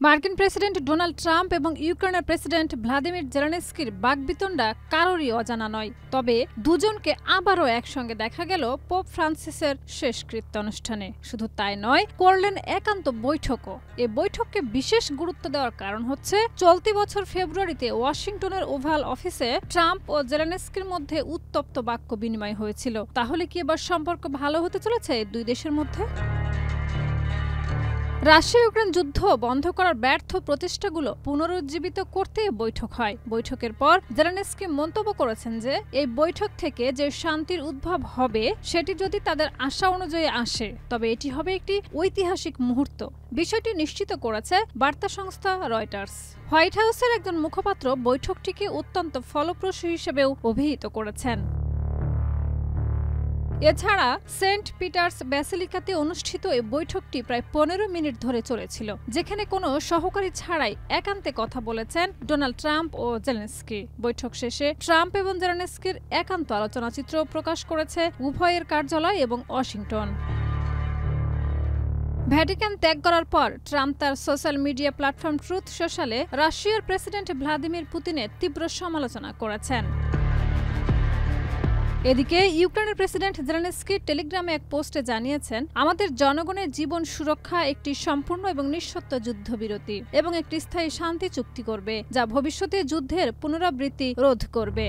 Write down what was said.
মার্কিন president Donald Trump এবং ইউক্রেনের প্রেসিডেন্ট ভ্লাদিমির জেলেনস্কির বাকবিতণ্ডা কারোরই অজানা নয়। তবে দুজনকে আবারও একসঙ্গে দেখা গেল পোপ ফ্রান্সিসের শেষকৃত্য অনুষ্ঠানে। শুধু তাই নয়, করলেন একান্ত বৈঠকও। এ বৈঠককে বিশেষ গুরুত্ব দেওয়ার কারণ হচ্ছে, চলতি বছর ফেব্রুয়ারিতে ওয়াশিংটনের ওভাল অফিসে ট্রাম্প ও জেলেনস্কির মধ্যে উত্তপ্ত বাক্য বিনিময় হয়েছিল। তাহলে কি এবার সম্পর্ক ভালো হতে চলেছে দুই দেশের মধ্যে? রাশিয়া ইউক্রেন যুদ্ধ বন্ধ করার ব্যর্থ প্রচেষ্টাগুলো পুনরুজ্জীবিত করতে বৈঠক হয়। বৈঠকের পর জেলেনস্কি মন্তব্য করেছেন যে এই বৈঠক থেকে যে শান্তির উদ্ভব হবে সেটি যদি তাদের আশা অনুযায়ী আসে, তবে এটি হবে একটি ঐতিহাসিক মুহূর্ত। বিষয়টি নিশ্চিত করেছে বার্তা সংস্থা রয়টার্স। হোয়াইট হাউসের একজন মুখপাত্র বৈঠকটিকে অত্যন্ত ফলপ্রসূ হিসেবেও অভিহিত করেছেন। এছাড়া সেন্ট পিটার্স ব্যাসিলিকাতে অনুষ্ঠিত এই বৈঠকটি প্রায় 15 মিনিট ধরে চলেছিল, যেখানে কোনো সহকারী ছাড়াই একান্তে কথা বলেছেন ডোনাল্ড ট্রাম্প ও জেলেনস্কি। বৈঠক শেষে ট্রাম্প এবং জেলেনস্কির একান্ত আলোচনাচিত্র প্রকাশ করেছে উভয়ের কার্যালয় এবং ওয়াশিংটন। ভ্যাটিকান ত্যাগ করার পর ট্রাম্প তার সোশ্যাল মিডিয়া প্ল্যাটফর্ম ট্রুথ সোশ্যালে রাশিয়ার প্রেসিডেন্ট ভ্লাদিমির পুতিনের তীব্র সমালোচনা করেছেন। এদিকে ইউক্রেনের প্রেসিডেন্ট জেলেনস্কি টেলিগ্রামে এক পোস্টে জানিয়েছেন, আমাদের জনগণের জীবন সুরক্ষা একটি সম্পূর্ণ এবং নিঃশর্ত যুদ্ধবিরতি এবং একটি স্থায়ী শান্তি চুক্তি করবে, যা ভবিষ্যতে যুদ্ধের পুনরাবৃত্তি রোধ করবে।